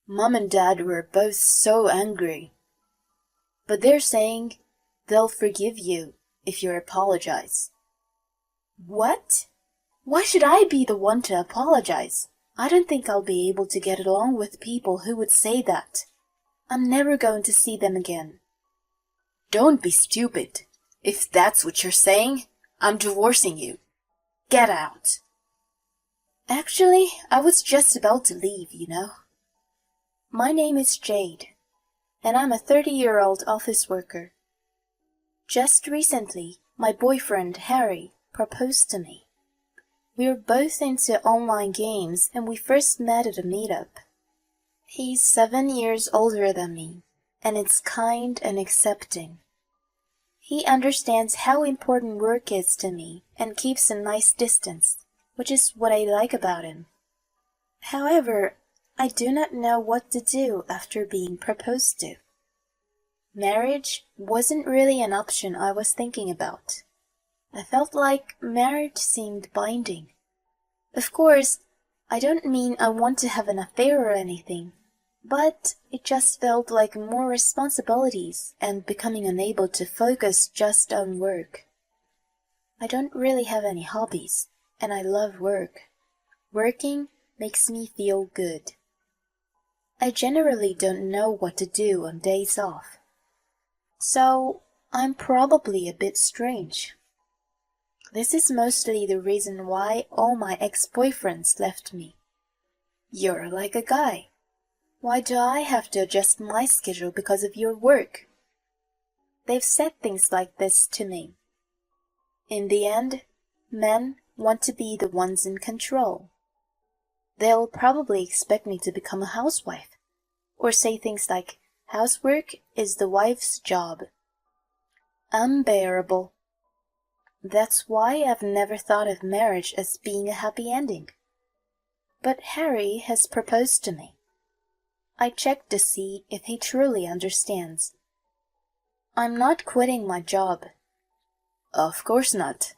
Mom and Dad were both so angry. But they're saying they'll forgive you if you apologize. What? Why should I be the one to apologize? I don't think I'll be able to get along with people who would say that. I'm never going to see them again. Don't be stupid. If that's what you're saying, I'm divorcing you. Get out. Actually, I was just about to leave, you know. My name is Jade, and I'm a 30-year-old office worker. Just recently, my boyfriend, Harry, proposed to me. We're both into online games, and we first met at a meetup. He's 7 years older than me, and it's kind and accepting. He understands how important work is to me and keeps a nice distance, which is what I like about him. However, I do not know what to do after being proposed to. Marriage wasn't really an option I was thinking about. I felt like marriage seemed binding. Of course, I don't mean I want to have an affair or anything, but it just felt like more responsibilities and becoming unable to focus just on work. I don't really have any hobbies, and I love work. Working makes me feel good. I generally don't know what to do on days off. So, I'm probably a bit strange. This is mostly the reason why all my ex-boyfriends left me. You're like a guy. Why do I have to adjust my schedule because of your work? They've said things like this to me. In the end, men want to be the ones in control. They'll probably expect me to become a housewife, or say things like, housework is the wife's job. Unbearable. That's why I've never thought of marriage as being a happy ending. But Harry has proposed to me. I checked to see if he truly understands. I'm not quitting my job. Of course not.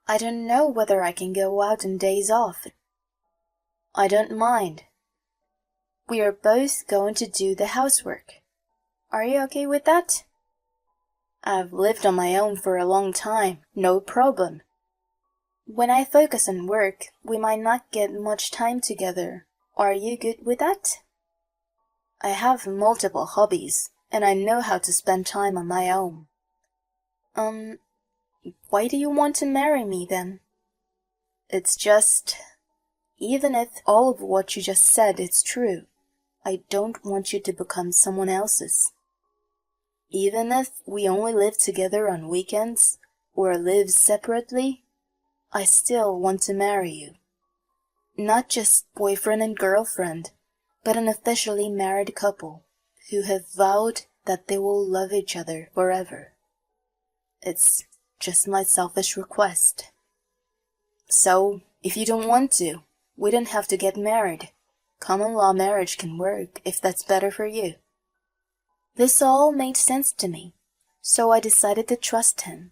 I don't know whether I can go out on days off. I don't mind. We are both going to do the housework. Are you okay with that? I've lived on my own for a long time, no problem. When I focus on work, we might not get much time together. Are you good with that? I have multiple hobbies, and I know how to spend time on my own. Why do you want to marry me then? It's just, even if all of what you just said is true, I don't want you to become someone else's. Even if we only live together on weekends, or live separately, I still want to marry you. Not just boyfriend and girlfriend, but an officially married couple who have vowed that they will love each other forever. It's just my selfish request. So, if you don't want to, we don't have to get married. Common law marriage can work if that's better for you. This all made sense to me, so I decided to trust him.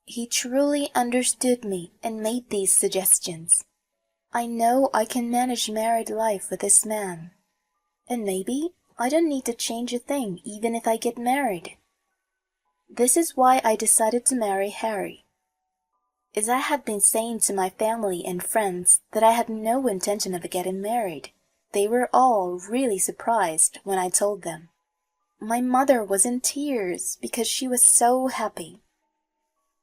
He truly understood me and made these suggestions. I know I can manage married life with this man. And maybe I don't need to change a thing even if I get married. This is why I decided to marry Harry. As I had been saying to my family and friends that I had no intention of getting married, they were all really surprised when I told them. My mother was in tears because she was so happy.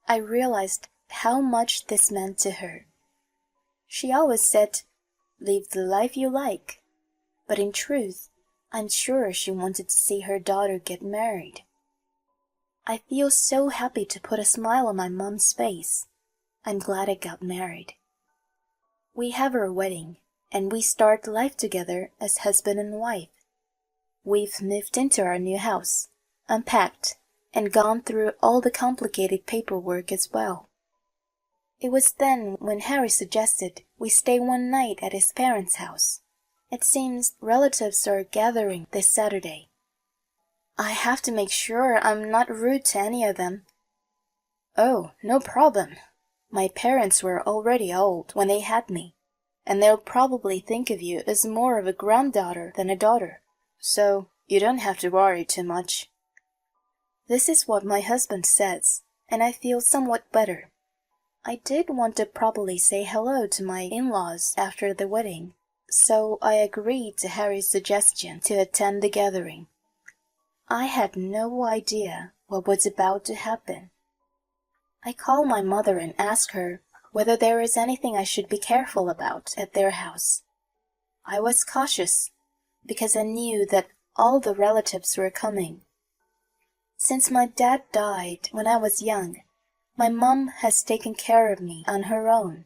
I realized how much this meant to her. She always said, "Live the life you like." But in truth, I'm sure she wanted to see her daughter get married. I feel so happy to put a smile on my mom's face. I'm glad I got married. We have our wedding, and we start life together as husband and wife. We've moved into our new house, unpacked, and gone through all the complicated paperwork as well. It was then when Harry suggested we stay one night at his parents' house. It seems relatives are gathering this Saturday. I have to make sure I'm not rude to any of them. Oh, no problem. My parents were already old when they had me, and they'll probably think of you as more of a granddaughter than a daughter. So you don't have to worry too much. This is what my husband says, and I feel somewhat better. I did want to probably say hello to my in-laws after the wedding, so I agreed to Harry's suggestion to attend the gathering. I had no idea what was about to happen. I called my mother and asked her whether there is anything I should be careful about at their house. I was cautious because I knew that all the relatives were coming. Since my dad died when I was young, my mom has taken care of me on her own.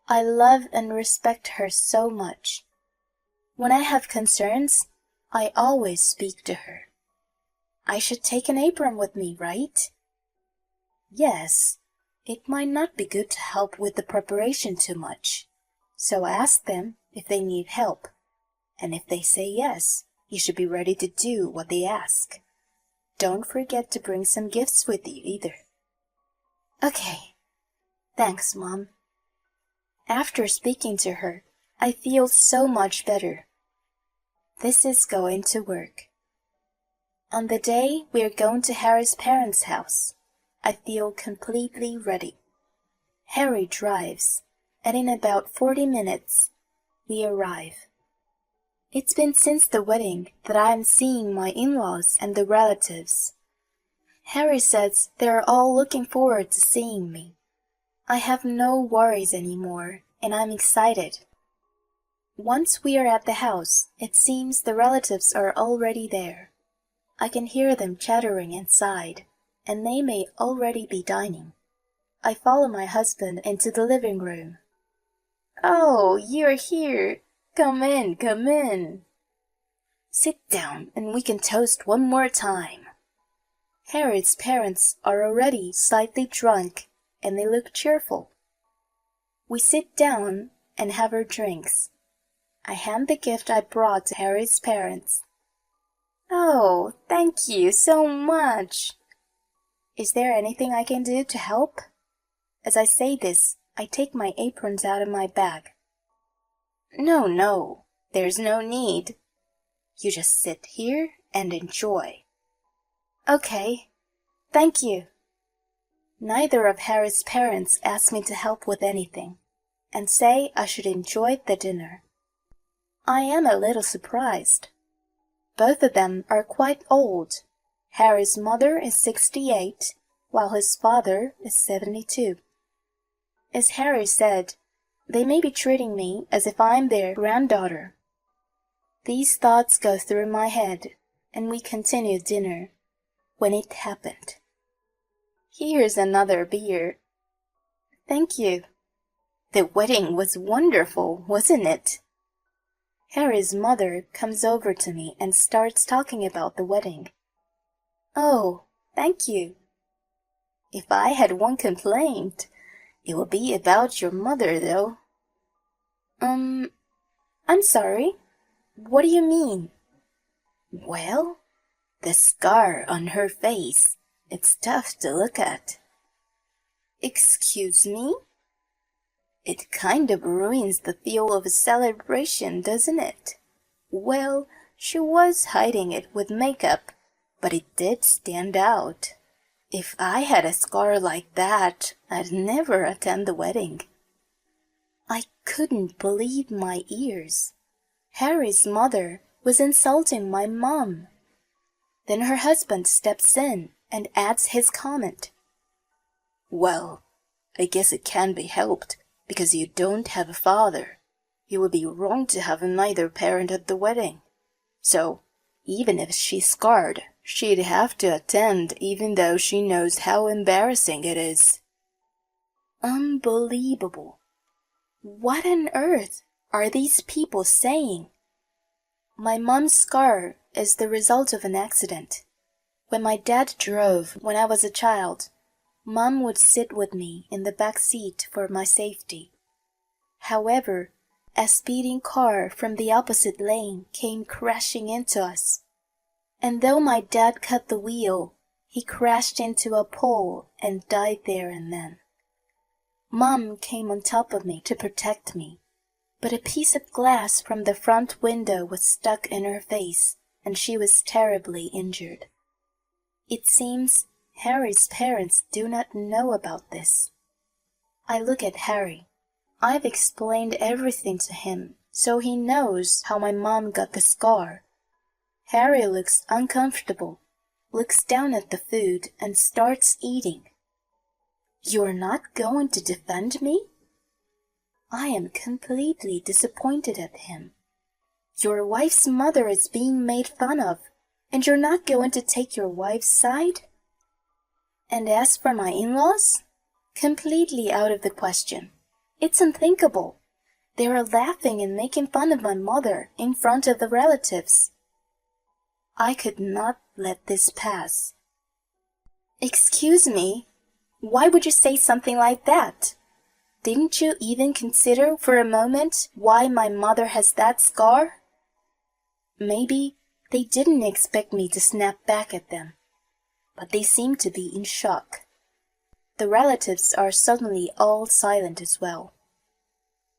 I love and respect her so much. When I have concerns, I always speak to her. I should take an apron with me, right? Yes, it might not be good to help with the preparation too much. So ask them if they need help. And if they say yes, you should be ready to do what they ask. Don't forget to bring some gifts with you either. Okay. Thanks, Mom. After speaking to her, I feel so much better. This is going to work. On the day we are going to Harry's parents' house, I feel completely ready. Harry drives, and in about 40 minutes, we arrive. It's been since the wedding that I am seeing my in-laws and the relatives. Harry says they're all looking forward to seeing me. I have no worries anymore, and I'm excited. Once we are at the house, it seems the relatives are already there. I can hear them chattering inside, and they may already be dining. I follow my husband into the living room. Oh, you're here. Come in, come in. Sit down and we can toast one more time. Harriet's parents are already slightly drunk and they look cheerful. We sit down and have our drinks. I hand the gift I brought to Harriet's parents. Oh, thank you so much. Is there anything I can do to help? As I say this, I take my aprons out of my bag. No, there's no need. You just sit here and enjoy. Okay, thank you. Neither of Harry's parents asked me to help with anything, and say I should enjoy the dinner. I am a little surprised. Both of them are quite old. Harry's mother is 68, while his father is 72. As Harry said, they may be treating me as if I'm their granddaughter. These thoughts go through my head, and we continue dinner, when it happened. Here's another beer. Thank you. The wedding was wonderful, wasn't it? Harry's mother comes over to me and starts talking about the wedding. Oh, thank you. If I had one complaint, it would be about your mother, though. I'm sorry. What do you mean? Well, the scar on her face. It's tough to look at. Excuse me? It kind of ruins the feel of a celebration, doesn't it? Well, she was hiding it with makeup, but it did stand out. If I had a scar like that, I'd never attend the wedding. I couldn't believe my ears. Harry's mother was insulting my mom. Then her husband steps in and adds his comment. Well, I guess it can't be helped because you don't have a father. It would be wrong to have neither parent at the wedding. So, even if she's scarred, she'd have to attend even though she knows how embarrassing it is. Unbelievable. What on earth are these people saying? My mom's scar is the result of an accident. When my dad drove when I was a child, Mom would sit with me in the back seat for my safety. However, a speeding car from the opposite lane came crashing into us. And though my dad cut the wheel, he crashed into a pole and died there and then. Mom came on top of me to protect me. but a piece of glass from the front window was stuck in her face, and she was terribly injured. It seems Harry's parents do not know about this. I look at Harry. I've explained everything to him, so he knows how my mom got the scar. Harry looks uncomfortable, looks down at the food, and starts eating. You're not going to defend me? I am completely disappointed at him. Your wife's mother is being made fun of, and you're not going to take your wife's side? And as for my in-laws? Completely out of the question. It's unthinkable. They are laughing and making fun of my mother in front of the relatives. I could not let this pass. Excuse me, why would you say something like that? Didn't you even consider for a moment why my mother has that scar? Maybe they didn't expect me to snap back at them, but they seem to be in shock. The relatives are suddenly all silent as well.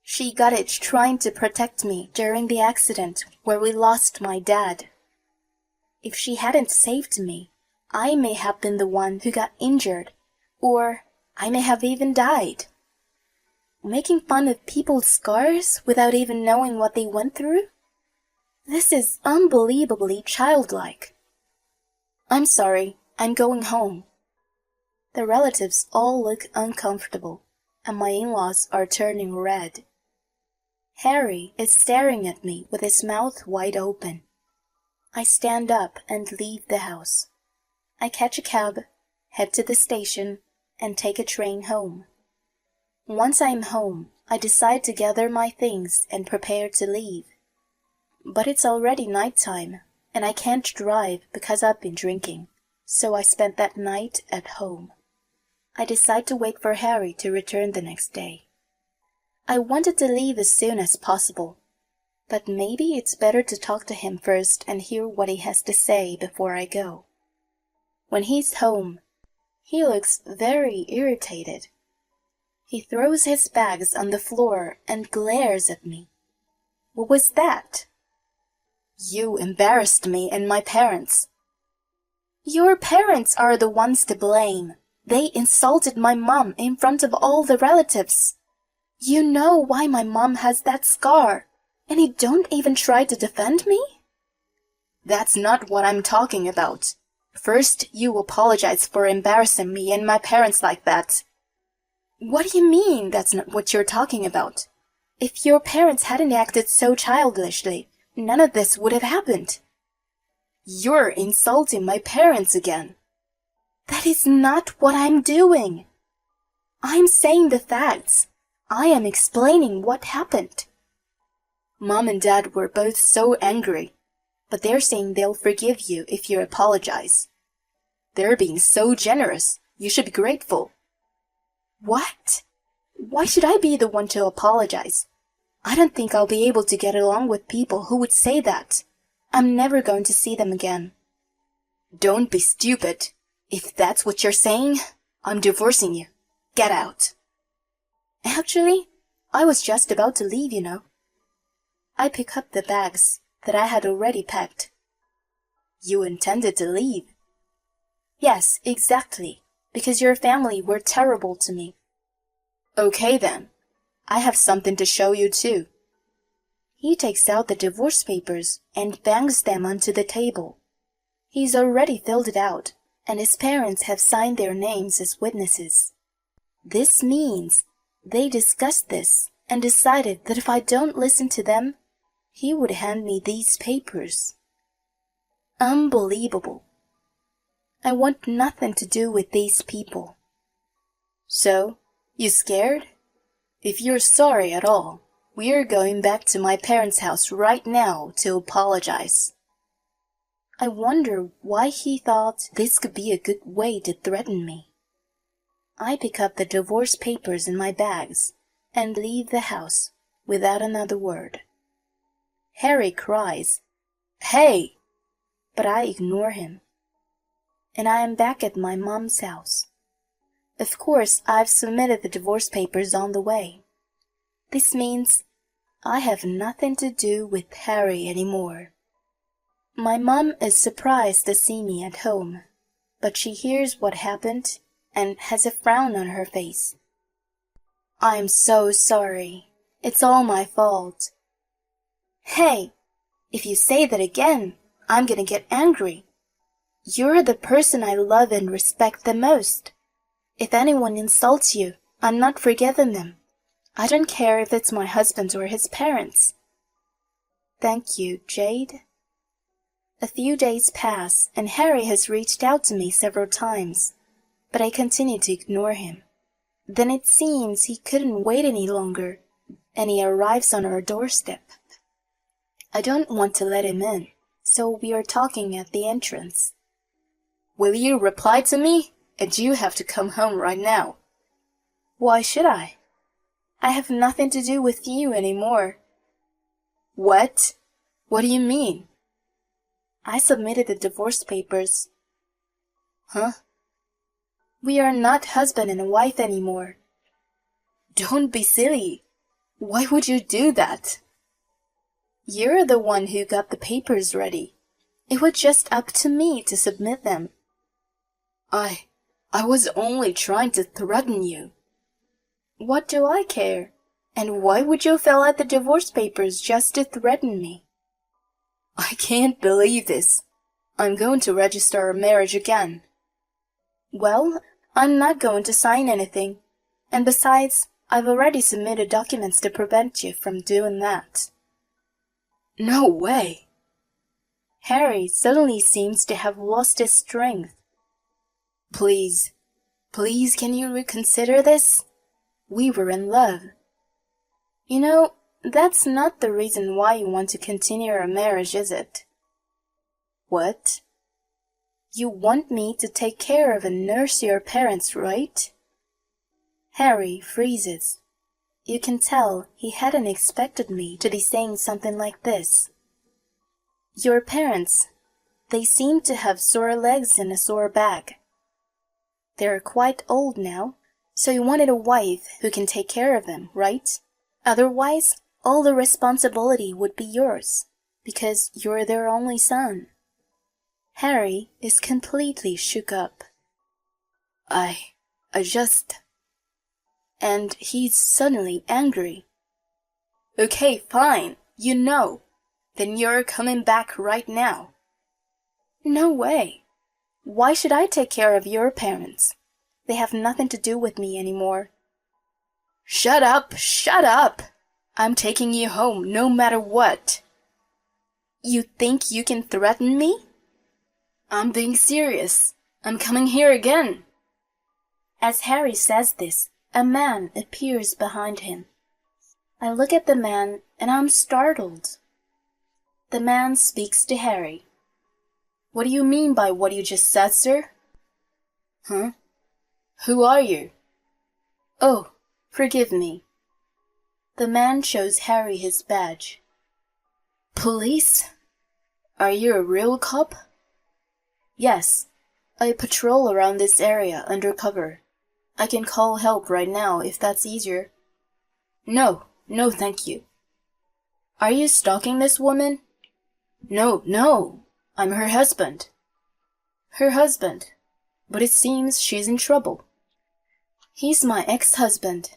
She got it trying to protect me during the accident where we lost my dad. If she hadn't saved me, I may have been the one who got injured, or I may have even died. Making fun of people's scars without even knowing what they went through? This is unbelievably childlike. I'm sorry, I'm going home. The relatives all look uncomfortable, and my in-laws are turning red. Harry is staring at me with his mouth wide open. I stand up and leave the house. I catch a cab, head to the station, and take a train home. Once I'm home, I decide to gather my things and prepare to leave. But it's already nighttime, and I can't drive because I've been drinking, so I spent that night at home. I decide to wait for Harry to return the next day. I wanted to leave as soon as possible, but maybe it's better to talk to him first and hear what he has to say before I go. When he's home, he looks very irritated. He throws his bags on the floor and glares at me. What was that? You embarrassed me and my parents. Your parents are the ones to blame. They insulted my mom in front of all the relatives. You know why my mom has that scar, and you don't even try to defend me? That's not what I'm talking about. First, you apologize for embarrassing me and my parents like that. What do you mean that's not what you're talking about? If your parents hadn't acted so childishly, none of this would have happened. You're insulting my parents again. That is not what I'm doing. I'm saying the facts. I am explaining what happened. Mom and Dad were both so angry, but they're saying they'll forgive you if you apologize. They're being so generous. You should be grateful. What? Why should I be the one to apologize? I don't think I'll be able to get along with people who would say that. I'm never going to see them again. Don't be stupid. If that's what you're saying, I'm divorcing you. Get out. Actually, I was just about to leave, you know. I pick up the bags that I had already packed. You intended to leave? Yes, exactly, because your family were terrible to me. Okay then, I have something to show you too. He takes out the divorce papers and bangs them onto the table. He's already filled it out, and his parents have signed their names as witnesses. This means they discussed this and decided that if I don't listen to them, he would hand me these papers. Unbelievable. I want nothing to do with these people. So, you scared? If you're sorry at all, we're going back to my parents' house right now to apologize. I wonder why he thought this could be a good way to threaten me. I pick up the divorce papers in my bags and leave the house without another word. Harry cries, "Hey!" but I ignore him. And I am back at my mom's house. Of course, I've submitted the divorce papers on the way. This means I have nothing to do with Harry anymore. My mom is surprised to see me at home, but she hears what happened and has a frown on her face. I'm so sorry. It's all my fault. Hey, if you say that again, I'm gonna get angry. You're the person I love and respect the most. If anyone insults you, I'm not forgiving them. I don't care if it's my husband or his parents. Thank you, Jade. A few days pass, and Harry has reached out to me several times, but I continue to ignore him. Then it seems he couldn't wait any longer, and he arrives on our doorstep. I don't want to let him in, so we are talking at the entrance. Will you reply to me? And you have to come home right now. Why should I? I have nothing to do with you anymore. What? What do you mean? I submitted the divorce papers. Huh? We are not husband and wife anymore. Don't be silly. Why would you do that? You're the one who got the papers ready. It was just up to me to submit them. I was only trying to threaten you. What do I care? And why would you fill out the divorce papers just to threaten me? I can't believe this. I'm going to register our marriage again. Well, I'm not going to sign anything. And besides, I've already submitted documents to prevent you from doing that. No way. Harry suddenly seems to have lost his strength. Please, can you reconsider this? We were in love. You know, that's not the reason why you want to continue our marriage, is it? What? You want me to take care of and nurse your parents, right? Harry freezes. You can tell he hadn't expected me to be saying something like this. Your parents, they seem to have sore legs and a sore back. They're quite old now, so you wanted a wife who can take care of them, right? Otherwise, all the responsibility would be yours, because you're their only son. Harry is completely shook up. I just... And he's suddenly angry. Okay, fine, you know. Then you're coming back right now. No way. Why should I take care of your parents? They have nothing to do with me anymore. Shut up, shut up! I'm taking you home no matter what. You think you can threaten me? I'm being serious. I'm coming here again. As Harry says this, a man appears behind him. I look at the man and I'm startled. The man speaks to Harry. What do you mean by what you just said, sir? Huh? Who are you? Oh, forgive me. The man shows Harry his badge. Police? Are you a real cop? Yes, I patrol around this area undercover. I can call help right now if that's easier. No, thank you. Are you stalking this woman? No, I'm her husband. Her husband? But it seems she's in trouble. He's my ex-husband.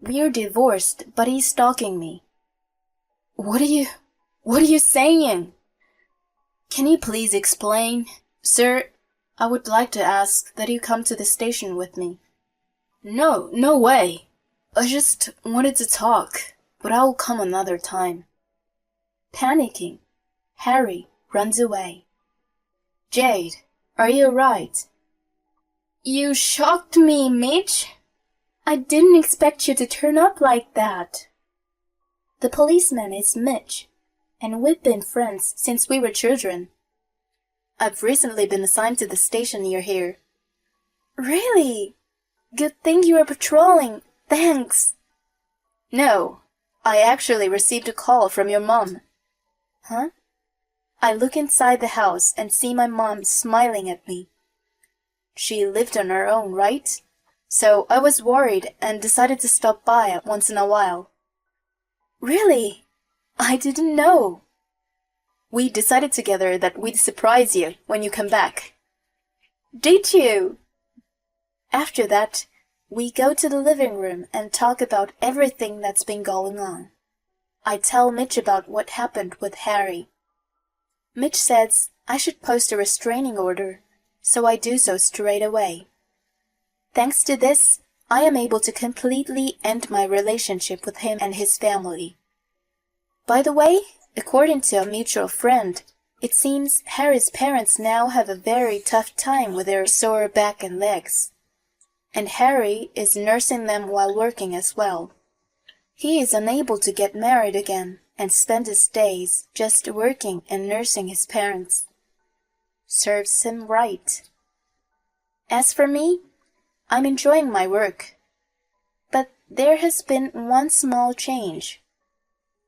We're divorced, but he's stalking me. What are you saying? Can you please explain? Sir, I would like to ask that you come to the station with me. No way. I just wanted to talk, but I'll come another time. Panicking, Harry runs away. Jade, are you alright? You shocked me, Mitch. I didn't expect you to turn up like that. The policeman is Mitch, and we've been friends since we were children. I've recently been assigned to the station near here. Really? Good thing you were patrolling. Thanks. No, I actually received a call from your mom. Huh? I look inside the house and see my mom smiling at me. She lived on her own, right? So I was worried and decided to stop by once in a while. Really? I didn't know. We decided together that we'd surprise you when you come back. Did you? After that, we go to the living room and talk about everything that's been going on. I tell Mitch about what happened with Harry. Mitch says I should post a restraining order, so I do so straight away. Thanks to this, I am able to completely end my relationship with him and his family. By the way, according to a mutual friend, it seems Harry's parents now have a very tough time with their sore back and legs. And Harry is nursing them while working as well. He is unable to get married again and spend his days just working and nursing his parents. Serves him right. As for me, I'm enjoying my work. But there has been one small change.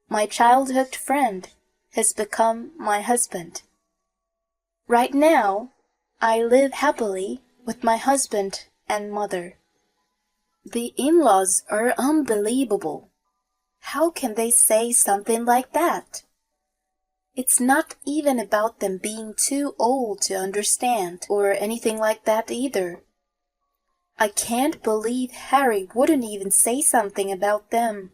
My childhood friend has become my husband. Right now, I live happily with my husband and mother. The in-laws are unbelievable. How can they say something like that? It's not even about them being too old to understand or anything like that either. I can't believe Harry wouldn't even say something about them.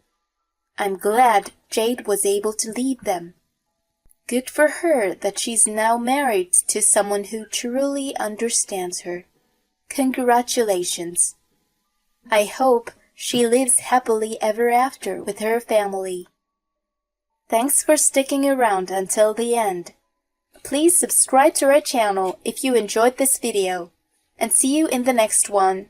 I'm glad Jade was able to lead them. Good for her that she's now married to someone who truly understands her. Congratulations. I hope she lives happily ever after with her family. Thanks for sticking around until the end. Please subscribe to our channel if you enjoyed this video, and see you in the next one.